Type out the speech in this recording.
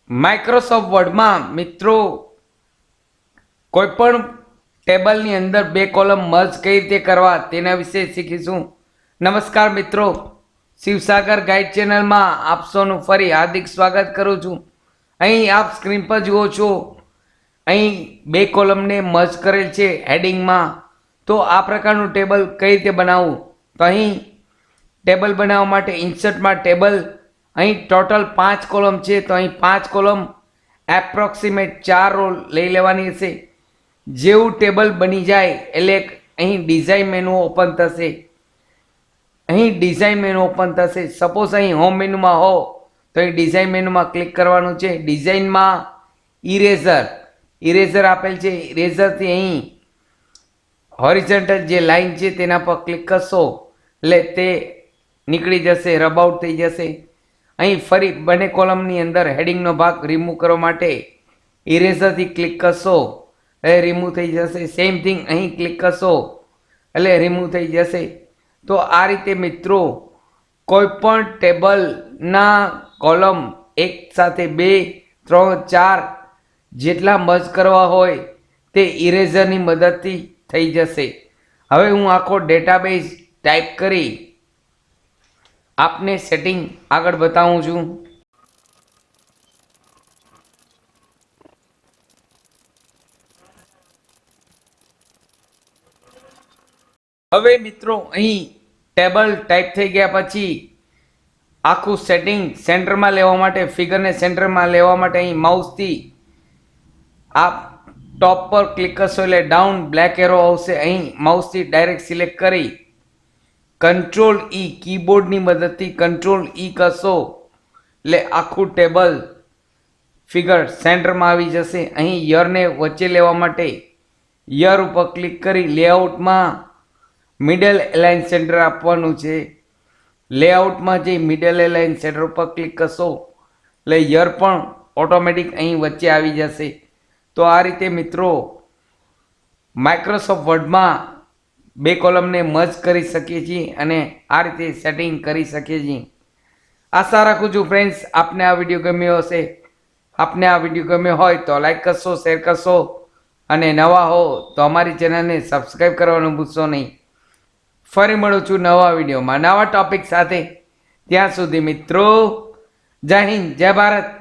Microsoft વર્ડમાં મિત્રો કોઈપણ ટેબલની અંદર બે કોલમ મર્જ કઈ રીતે કરવા તેના વિશે શીખીશું. નમસ્કાર મિત્રો, શિવસાગર ગાઈડ ચેનલમાં આપ સૌનું ફરી હાર્દિક સ્વાગત કરું છું. અહીં આપ સ્ક્રીન પર જુઓ છો, અહીં બે કોલમને મર્જ કરેલ છે હેડિંગમાં. તો આ પ્રકારનું ટેબલ કઈ રીતે બનાવવું? તો અહીં ટેબલ બનાવવા માટે ઇન્સર્ટમાં ટેબલ, અહીં ટોટલ 5 કોલમ છે તો અહીં 5 કોલમ એપ્રોક્સિમેટ 4 રો લઈ લેવાની હશે. જેવું ટેબલ બની જાય એટલે અહીં ડિઝાઇન મેનુ ઓપન થશે. અહીં ડિઝાઇન મેનુ ઓપન થશે. સપોઝ અહીં હોમ મેનુમાં હો તો અહીં ડિઝાઇન મેનુમાં ક્લિક કરવાનું છે. ડિઝાઇનમાં ઇરેઝર આપેલ છે. ઇરેઝરથી અહીં હોરિઝોન્ટલ જે લાઈન છે તેના પર ક્લિક કરશો એટલે તે નીકળી જશે, રબ આઉટ થઈ જશે. અહીં ફરી બંને કોલમની અંદર હેડિંગનો ભાગ રિમૂવ કરવા માટે ઇરેઝરથી ક્લિક કરશો એટલે રિમૂવ થઈ જશે. સેમ થિંગ અહીં ક્લિક કરશો એટલે રિમૂવ થઈ જશે. તો આ રીતે મિત્રો કોઈ પણ ટેબલના કોલમ એક સાથે 2, 3, 4 જેટલા મર્જ કરવા હોય તે ઇરેઝરની મદદથી થઈ જશે. હવે હું આખો ડેટાબેઝ ટાઈપ કરી આપને સેટિંગ આગળ બતાવું છું. હવે મિત્રો અહીં ટેબલ ટાઈપ થઈ ગયા પછી આખું સેટિંગ સેન્ટરમાં લેવા માટે, ફિગરને સેન્ટરમાં લેવા માટે અહીં માઉસથી આપ ટોપ પર ક્લિક કરશો એટલે ડાઉન બ્લેક એરો આવશે. અહીં માઉસથી ડાયરેક્ટ સિલેક્ટ કરી કંટ્રોલ ઈ કીબોર્ડની મદદથી કંટ્રોલ ઈ કરશો એટલે આખું ટેબલ ફિગર સેન્ટરમાં આવી જશે. અહીં યરને વચ્ચે લેવા માટે યર ઉપર ક્લિક કરી લેઆઉટમાં મિડલ એલાઇન સેન્ટર આપવાનું છે. લેઆઉટમાં જઈ મિડલ એલાઇન સેન્ટર ઉપર ક્લિક કરશો એટલે યર પણ ઓટોમેટિક અહીં વચ્ચે આવી જશે. તો આ રીતે મિત્રો માઇક્રોસોફ્ટ વર્ડમાં બે કોલમને મર્જ કરી શકીએ છીએ અને આ રીતે સેટિંગ કરી શકીએ છીએ. આશા રાખું છું ફ્રેન્ડ્સ આપને આ વિડીયો ગમ્યો હશે. આપને આ વિડીયો ગમ્યો હોય તો લાઈક કરશો, શેર કરશો અને નવા હો તો અમારી ચેનલને સબસ્ક્રાઈબ કરવાનું ભૂલશો નહીં. ફરી મળું છું નવા વિડીયોમાં નવા ટોપિક સાથે. ત્યાં સુધી મિત્રો જય હિન્દ, જય ભારત.